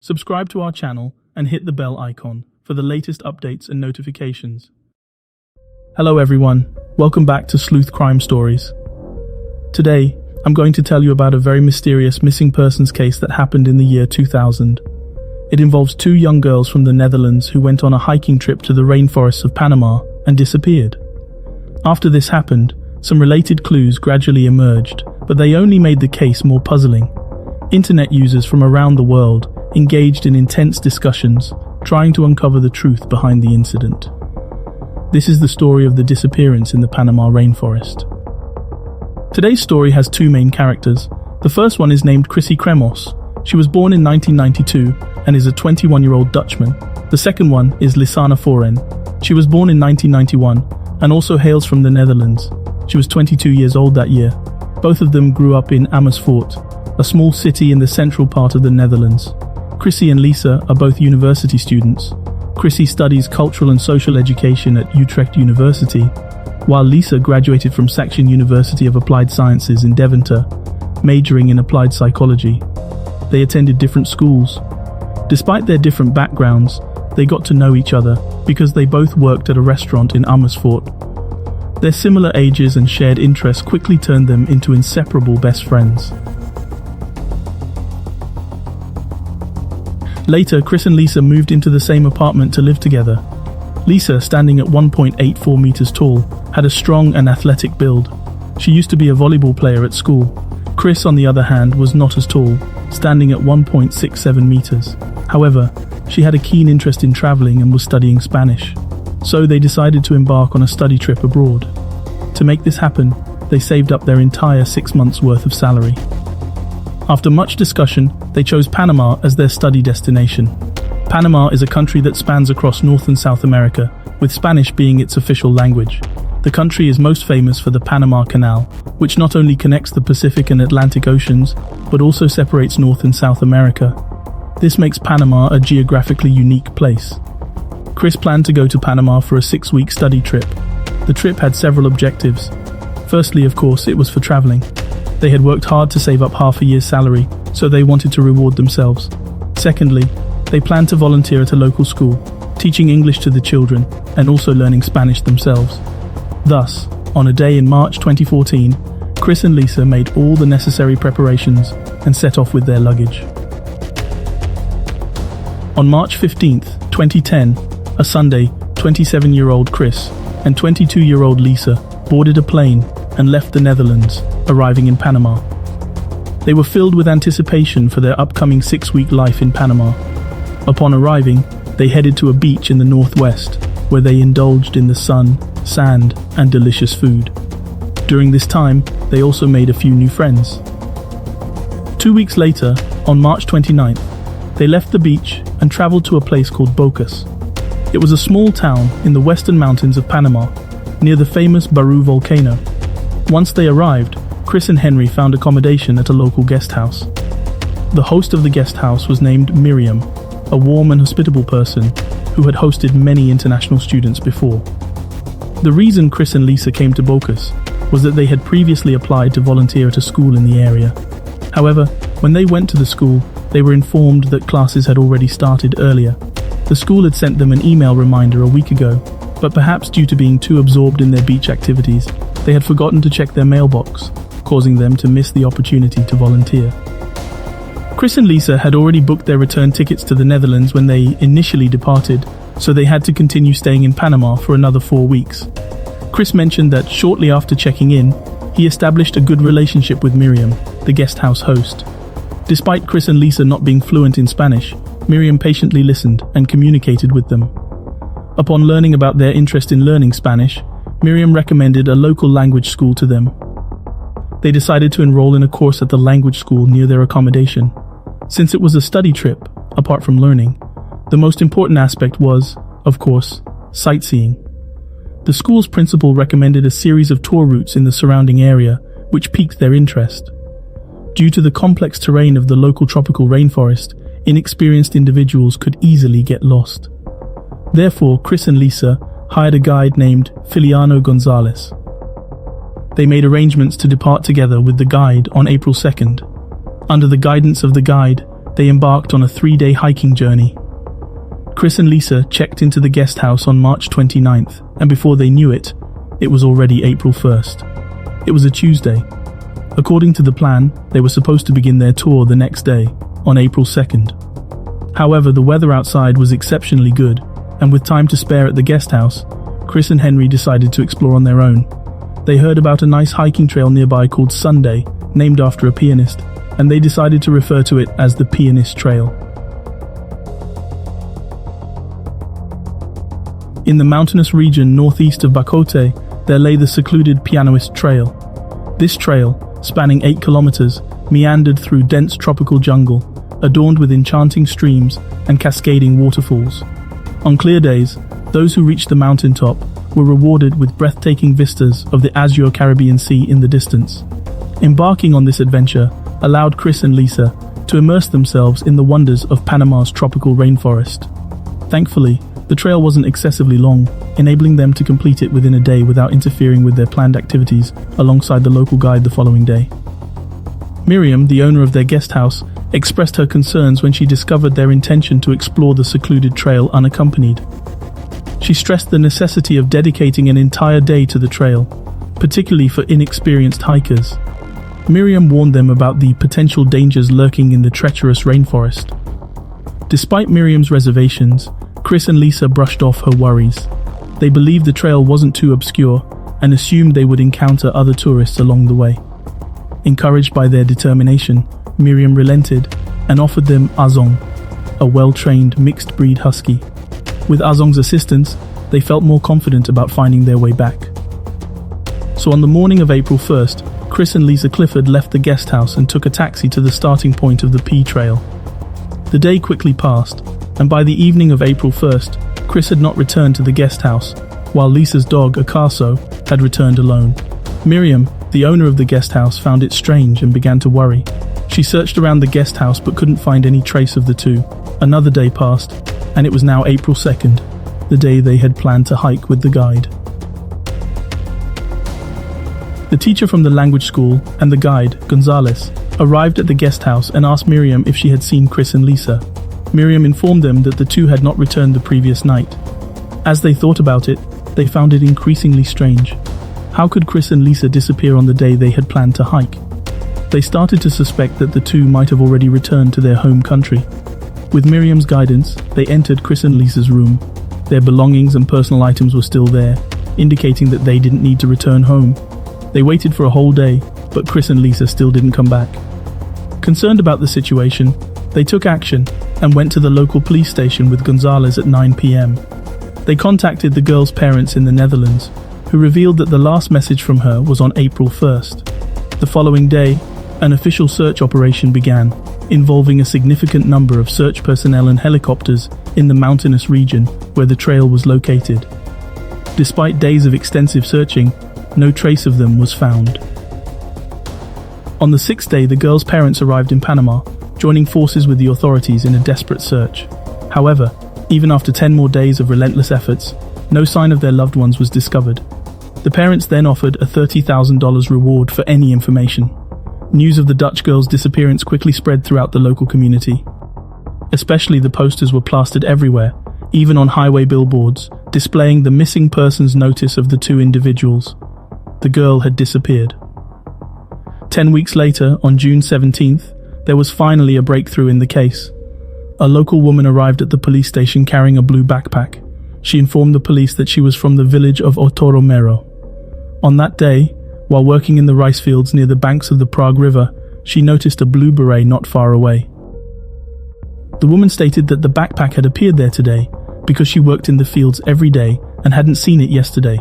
Subscribe to our channel and hit the bell icon for the latest updates and notifications. Hello everyone, welcome back to Sleuth Crime Stories. Today, I'm going to tell you about a very mysterious missing persons case that happened in the year 2000. It involves two young girls from the Netherlands who went on a hiking trip to the rainforests of Panama and disappeared. After this happened, some related clues gradually emerged, but they only made the case more puzzling. Internet users from around the world engaged in intense discussions, trying to uncover the truth behind the incident. This is the story of the disappearance in the Panama Rainforest. Today's story has two main characters. The first one is named Chrissy Cremo. She was born in 1992 and is a 21-year-old Dutchman. The second one is Lisana Foren. She was born in 1991 and also hails from the Netherlands. She was 22 years old that year. Both of them grew up in Immerse, a small city in the central part of the Netherlands. Chrissy and Lisa are both university students. Chrissy studies cultural and social education at Utrecht University, while Lisa graduated from Saxion University of Applied Sciences in Deventer, majoring in applied psychology. They attended different schools. Despite their different backgrounds, they got to know each other because they both worked at a restaurant in Amersfoort. Their similar ages and shared interests quickly turned them into inseparable best friends. Later, Chris and Lisa moved into the same apartment to live together. Lisa, standing at 1.84 meters tall, had a strong and athletic build. She used to be a volleyball player at school. Chris, on the other hand, was not as tall, standing at 1.67 meters. However, she had a keen interest in traveling and was studying Spanish. So they decided to embark on a study trip abroad. To make this happen, they saved up their entire 6 months' worth of salary. After much discussion, they chose Panama as their study destination. Panama is a country that spans across North and South America, with Spanish being its official language. The country is most famous for the Panama Canal, which not only connects the Pacific and Atlantic Oceans, but also separates North and South America. This makes Panama a geographically unique place. Chris planned to go to Panama for a 6-week study trip. The trip had several objectives. Firstly, of course, it was for traveling. They had worked hard to save up half a year's salary, so they wanted to reward themselves. Secondly, they planned to volunteer at a local school, teaching English to the children and also learning Spanish themselves. Thus, on a day in March 2014, Chris and Lisa made all the necessary preparations and set off with their luggage. On March 15th, 2010, a Sunday, 27-year-old Chris and 22-year-old Lisa boarded a plane and left the Netherlands, arriving in Panama. They were filled with anticipation for their upcoming 6-week life in Panama. Upon arriving, they headed to a beach in the northwest, where they indulged in the sun, sand, and delicious food. During this time, they also made a few new friends. 2 weeks later, on March 29th, they left the beach and traveled to a place called Bocas. It was a small town in the western mountains of Panama, near the famous Baru volcano. Once they arrived, Chris and Henry found accommodation at a local guest house. The host of the guest house was named Miriam, a warm and hospitable person who had hosted many international students before. The reason Chris and Lisa came to Bocas was that they had previously applied to volunteer at a school in the area. However, when they went to the school, they were informed that classes had already started earlier. The school had sent them an email reminder a week ago, but perhaps due to being too absorbed in their beach activities, they had forgotten to check their mailbox, causing them to miss the opportunity to volunteer. Chris and Lisa had already booked their return tickets to the Netherlands when they initially departed, so they had to continue staying in Panama for another 4 weeks. Chris mentioned that shortly after checking in, he established a good relationship with Miriam, the guest house host. Despite Chris and Lisa not being fluent in Spanish, Miriam patiently listened and communicated with them. Upon learning about their interest in learning Spanish, Miriam recommended a local language school to them. They decided to enroll in a course at the language school near their accommodation. Since it was a study trip, apart from learning, the most important aspect was, of course, sightseeing. The school's principal recommended a series of tour routes in the surrounding area, which piqued their interest. Due to the complex terrain of the local tropical rainforest, inexperienced individuals could easily get lost. Therefore, Chris and Lisa hired a guide named Filiano Gonzalez. They made arrangements to depart together with the guide on April 2nd. Under the guidance of the guide, they embarked on a 3-day hiking journey. Chris and Lisa checked into the guest house on March 29th, and before they knew it, it was already April 1st. It was a Tuesday. According to the plan, they were supposed to begin their tour the next day, on April 2nd. However, the weather outside was exceptionally good, and with time to spare at the guest house, Chris and Henry decided to explore on their own. They heard about a nice hiking trail nearby called Sunday, named after a pianist, and they decided to refer to it as the Pianist Trail. In the mountainous region northeast of Bacote, there lay the secluded Pianist Trail. This trail, spanning 8 kilometers, meandered through dense tropical jungle, adorned with enchanting streams and cascading waterfalls. On clear days, those who reached the mountaintop were rewarded with breathtaking vistas of the azure Caribbean Sea in the distance. Embarking on this adventure allowed Chris and Lisa to immerse themselves in the wonders of Panama's tropical rainforest. Thankfully, the trail wasn't excessively long, enabling them to complete it within a day without interfering with their planned activities alongside the local guide the following day. Miriam, the owner of their guest house, expressed her concerns when she discovered their intention to explore the secluded trail unaccompanied. She stressed the necessity of dedicating an entire day to the trail, particularly for inexperienced hikers. Miriam warned them about the potential dangers lurking in the treacherous rainforest. Despite Miriam's reservations, Chris and Lisa brushed off her worries. They believed the trail wasn't too obscure and assumed they would encounter other tourists along the way. Encouraged by their determination, Miriam relented and offered them Azong, a well-trained mixed-breed husky. With Azong's assistance, they felt more confident about finding their way back. So on the morning of April 1st, Chris and Lisa Clifford left the guest house and took a taxi to the starting point of the P Trail. The day quickly passed, and by the evening of April 1st, Chris had not returned to the guest house, while Lisa's dog, Akaso, had returned alone. Miriam, the owner of the guest house, found it strange and began to worry. She searched around the guest house but couldn't find any trace of the two. Another day passed, and it was now April 2nd, the day they had planned to hike with the guide. The teacher from the language school and the guide, Gonzalez, arrived at the guest house and asked Miriam if she had seen Chris and Lisa. Miriam informed them that the two had not returned the previous night. As they thought about it, they found it increasingly strange. How could Chris and Lisa disappear on the day they had planned to hike? They started to suspect that the two might have already returned to their home country. With Miriam's guidance, they entered Chris and Lisa's room. Their belongings and personal items were still there, indicating that they didn't need to return home. They waited for a whole day, but Chris and Lisa still didn't come back. Concerned about the situation, they took action and went to the local police station with Gonzalez at 9 p.m. They contacted the girl's parents in the Netherlands, who revealed that the last message from her was on April 1st. The following day, an official search operation began, involving a significant number of search personnel and helicopters in the mountainous region where the trail was located. Despite days of extensive searching, no trace of them was found. On the 6th day, the girl's parents arrived in Panama, joining forces with the authorities in a desperate search. However, even after 10 more days of relentless efforts, no sign of their loved ones was discovered. The parents then offered a $30,000 reward for any information. News of the Dutch girl's disappearance quickly spread throughout the local community. Especially the posters were plastered everywhere, even on highway billboards, displaying the missing persons notice of the two individuals. The girl had disappeared. 10 weeks later, on June 17th, there was finally a breakthrough in the case. A local woman arrived at the police station carrying a blue backpack. She informed the police that she was from the village of Otoromero. On that day, while working in the rice fields near the banks of the Prague River, she noticed a blue beret not far away. The woman stated that the backpack had appeared there today because she worked in the fields every day and hadn't seen it yesterday.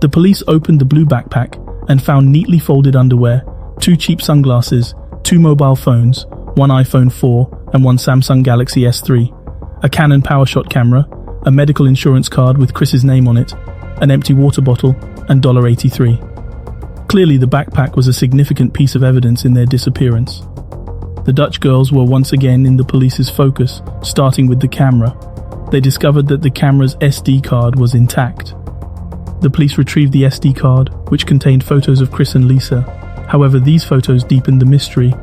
The police opened the blue backpack and found neatly folded underwear, 2 cheap sunglasses, 2 mobile phones, 1 iPhone 4 and 1 Samsung Galaxy S3, a Canon PowerShot camera, a medical insurance card with Chris's name on it, an empty water bottle, and $83. Clearly, the backpack was a significant piece of evidence in their disappearance. The Dutch girls were once again in the police's focus, starting with the camera. They discovered that the camera's SD card was intact. The police retrieved the SD card, which contained photos of Chris and Lisa. However, these photos deepened the mystery.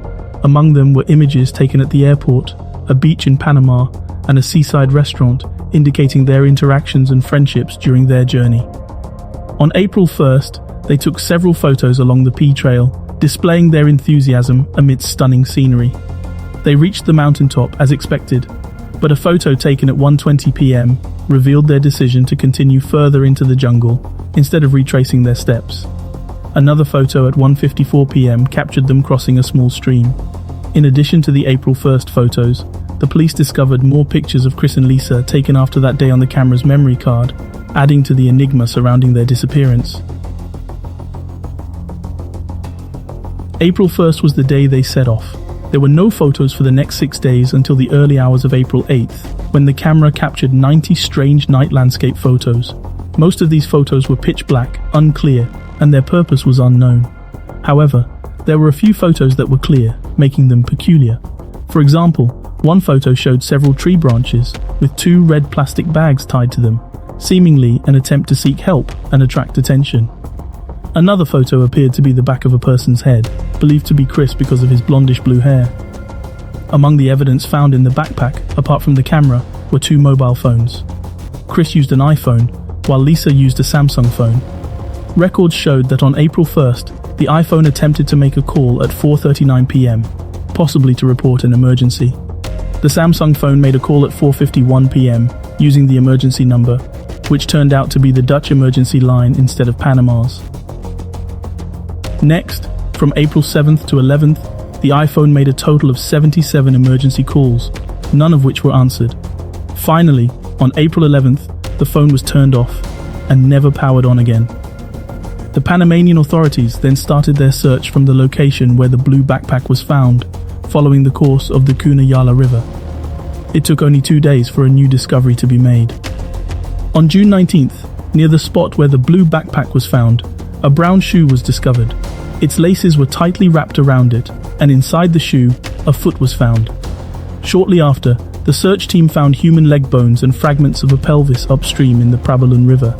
Among them were images taken at the airport, a beach in Panama, and a seaside restaurant, indicating their interactions and friendships during their journey. On April 1st, they took several photos along the P Trail, displaying their enthusiasm amidst stunning scenery. They reached the mountaintop as expected, but a photo taken at 1:20 p.m. revealed their decision to continue further into the jungle instead of retracing their steps. Another photo at 1:54 p.m. captured them crossing a small stream. In addition to the April 1st photos, the police discovered more pictures of Chris and Lisa taken after that day on the camera's memory card, adding to the enigma surrounding their disappearance. April 1st was the day they set off. There were no photos for the next 6 days until the early hours of April 8th, when the camera captured 90 strange night landscape photos. Most of these photos were pitch black, unclear, and their purpose was unknown. However, there were a few photos that were clear, making them peculiar. For example, one photo showed several tree branches with 2 red plastic bags tied to them, seemingly an attempt to seek help and attract attention. Another photo appeared to be the back of a person's head, believed to be Chris because of his blondish blue hair. Among the evidence found in the backpack, apart from the camera, were 2 mobile phones. Chris used an iPhone, while Lisa used a Samsung phone. Records showed that on April 1st, the iPhone attempted to make a call at 4:39 p.m., possibly to report an emergency. The Samsung phone made a call at 4:51 p.m. using the emergency number, which turned out to be the Dutch emergency line instead of Panama's. Next, from April 7th to 11th, the iPhone made a total of 77 emergency calls, none of which were answered. Finally, on April 11th, the phone was turned off and never powered on again. The Panamanian authorities then started their search from the location where the blue backpack was found, following the course of the Cunayala River. It took only 2 days for a new discovery to be made. On June 19th, near the spot where the blue backpack was found, a brown shoe was discovered. Its laces were tightly wrapped around it, and inside the shoe, a foot was found. Shortly after, the search team found human leg bones and fragments of a pelvis upstream in the Prabalun River,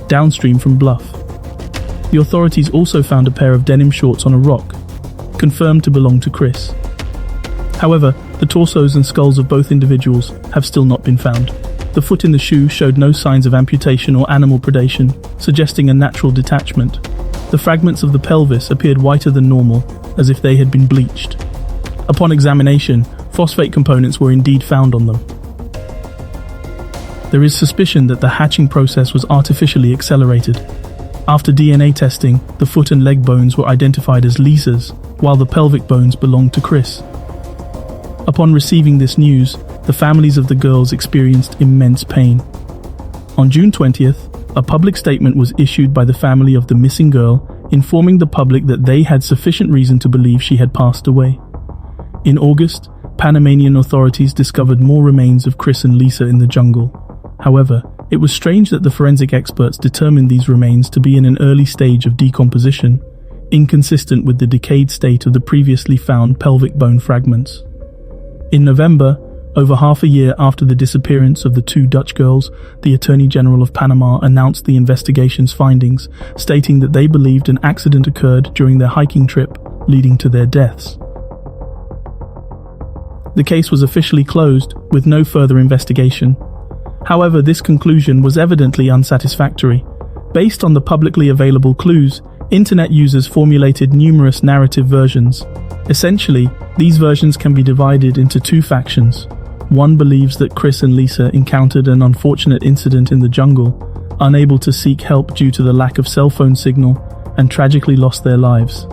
downstream from Bluff. The authorities also found a pair of denim shorts on a rock, confirmed to belong to Chris. However, the torsos and skulls of both individuals have still not been found. The foot in the shoe showed no signs of amputation or animal predation, suggesting a natural detachment. The fragments of the pelvis appeared whiter than normal, as if they had been bleached. Upon examination, phosphate components were indeed found on them. There is suspicion that the hatching process was artificially accelerated. After DNA testing, the foot and leg bones were identified as Lisa's, while the pelvic bones belonged to Chris. Upon receiving this news, the families of the girls experienced immense pain. On June 20th, a public statement was issued by the family of the missing girl, informing the public that they had sufficient reason to believe she had passed away. In August, Panamanian authorities discovered more remains of Chris and Lisa in the jungle. However, it was strange that the forensic experts determined these remains to be in an early stage of decomposition, inconsistent with the decayed state of the previously found pelvic bone fragments. In November, over half a year after the disappearance of the 2 Dutch girls, the Attorney General of Panama announced the investigation's findings, stating that they believed an accident occurred during their hiking trip, leading to their deaths. The case was officially closed, with no further investigation. However, this conclusion was evidently unsatisfactory. Based on the publicly available clues, internet users formulated numerous narrative versions. Essentially, these versions can be divided into 2 factions. One believes that Chris and Lisa encountered an unfortunate incident in the jungle, unable to seek help due to the lack of cell phone signal, and tragically lost their lives.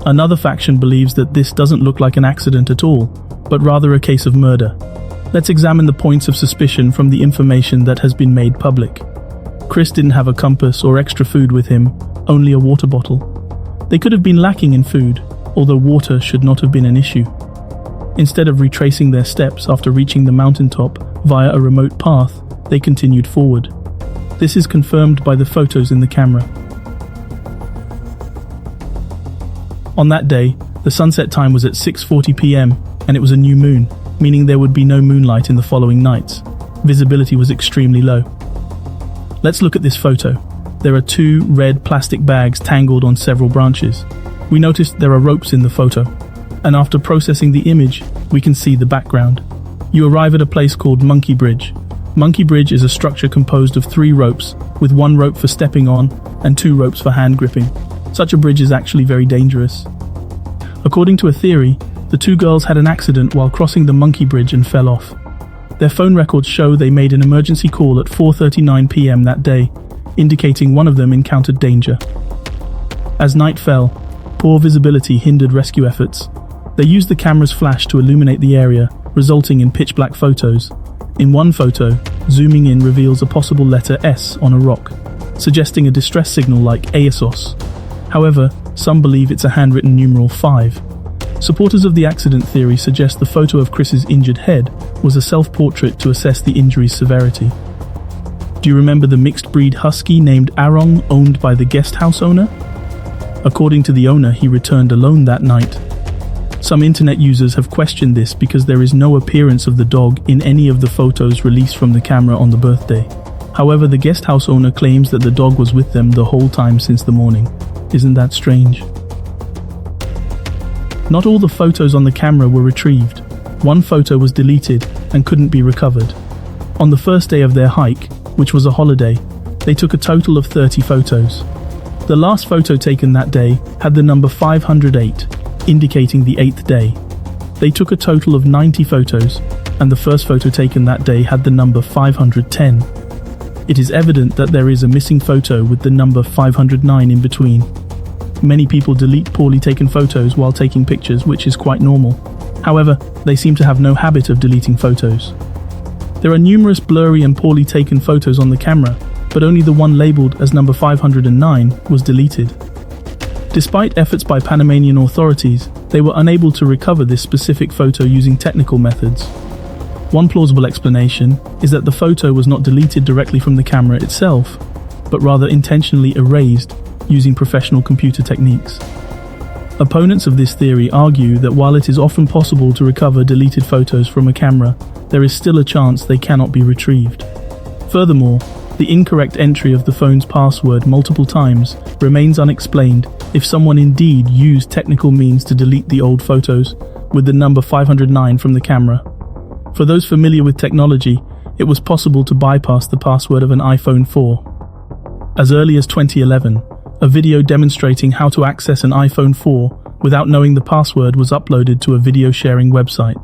Another faction believes that this doesn't look like an accident at all, but rather a case of murder. Let's examine the points of suspicion from the information that has been made public. Chris didn't have a compass or extra food with him, only a water bottle. They could have been lacking in food, although water should not have been an issue. Instead of retracing their steps after reaching the mountaintop via a remote path, they continued forward. This is confirmed by the photos in the camera. On that day, the sunset time was at 6:40 p.m. and it was a new moon, meaning there would be no moonlight in the following nights. Visibility was extremely low. Let's look at this photo. There are 2 red plastic bags tangled on several branches. We noticed there are ropes in the photo. and after processing the image, we can see the background. You arrive at a place called Monkey Bridge. Monkey Bridge is a structure composed of 3 ropes, with 1 rope for stepping on and 2 ropes for hand gripping. Such a bridge is actually very dangerous. According to a theory, the 2 girls had an accident while crossing the Monkey Bridge and fell off. Their phone records show they made an emergency call at 4:39 p.m. that day, indicating one of them encountered danger. As night fell, poor visibility hindered rescue efforts. They used the camera's flash to illuminate the area, resulting in pitch-black photos. In one photo, zooming in reveals a possible letter S on a rock, suggesting a distress signal like ASOS. However, some believe it's a handwritten numeral 5. Supporters of the accident theory suggest the photo of Chris's injured head was a self-portrait to assess the injury's severity. Do you remember the mixed-breed husky named Arong owned by the guest house owner? According to the owner, he returned alone that night. Some internet users have questioned this because there is no appearance of the dog in any of the photos released from the camera on the birthday. However, the guest house owner claims that the dog was with them the whole time since the morning. Isn't that strange? Not all the photos on the camera were retrieved. One photo was deleted and couldn't be recovered. On the first day of their hike, which was a holiday, they took a total of 30 photos. The last photo taken that day had the number 508, indicating the 8th day. They took a total of 90 photos, and the first photo taken that day had the number 510. It is evident that there is a missing photo with the number 509 in between. Many people delete poorly taken photos while taking pictures, which is quite normal. However, they seem to have no habit of deleting photos. There are numerous blurry and poorly taken photos on the camera, but only the one labeled as number 509 was deleted. Despite efforts by Panamanian authorities, they were unable to recover this specific photo using technical methods. One plausible explanation is that the photo was not deleted directly from the camera itself, but rather intentionally erased using professional computer techniques. Opponents of this theory argue that while it is often possible to recover deleted photos from a camera, there is still a chance they cannot be retrieved. Furthermore, the incorrect entry of the phone's password multiple times remains unexplained if someone indeed used technical means to delete the old photos with the number 509 from the camera. For those familiar with technology, it was possible to bypass the password of an iPhone 4. As early as 2011, a video demonstrating how to access an iPhone 4 without knowing the password was uploaded to a video sharing website.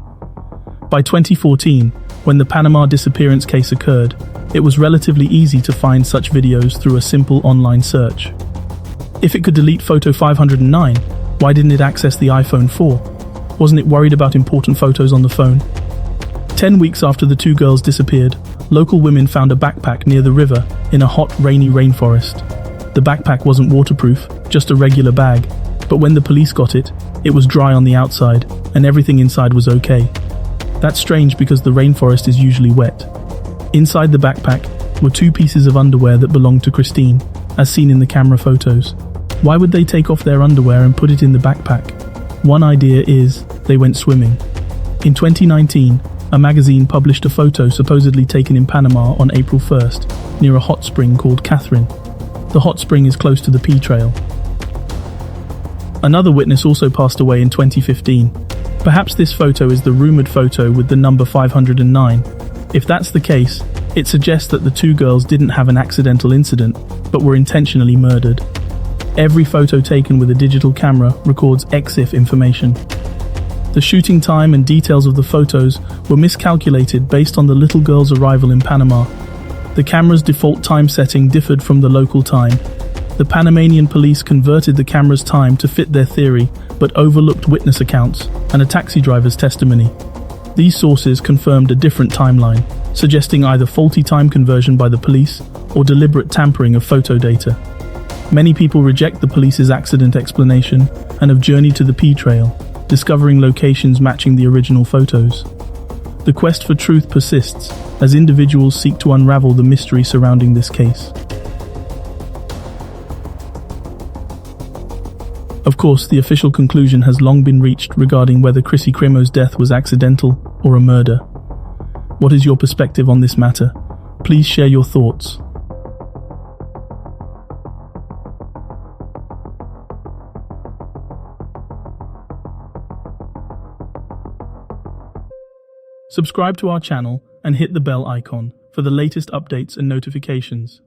By 2014, when the Panama disappearance case occurred, it was relatively easy to find such videos through a simple online search. If it could delete photo 509, why didn't it access the iPhone 4? Wasn't it worried about important photos on the phone? 10 weeks after the 2 girls disappeared, local women found a backpack near the river in a hot, rainy rainforest. The backpack wasn't waterproof, just a regular bag, but when the police got it, it was dry on the outside, and everything inside was okay. That's strange because the rainforest is usually wet. Inside the backpack were 2 pieces of underwear that belonged to Christine, as seen in the camera photos. Why would they take off their underwear and put it in the backpack? One idea is they went swimming. In 2019, a magazine published a photo supposedly taken in Panama on April 1st, near a hot spring called Catherine. The hot spring is close to the P Trail. Another witness also passed away in 2015. Perhaps this photo is the rumored photo with the number 509. If that's the case, it suggests that the 2 girls didn't have an accidental incident, but were intentionally murdered. Every photo taken with a digital camera records EXIF information. The shooting time and details of the photos were miscalculated based on the little girl's arrival in Panama. The camera's default time setting differed from the local time. The Panamanian police converted the camera's time to fit their theory, but overlooked witness accounts and a taxi driver's testimony. These sources confirmed a different timeline, suggesting either faulty time conversion by the police or deliberate tampering of photo data. Many people reject the police's accident explanation and have journeyed to the P Trail, discovering locations matching the original photos. The quest for truth persists as individuals seek to unravel the mystery surrounding this case. Of course, the official conclusion has long been reached regarding whether Chrissy Cremo's death was accidental or a murder. What is your perspective on this matter? Please share your thoughts. Subscribe to our channel and hit the bell icon for the latest updates and notifications.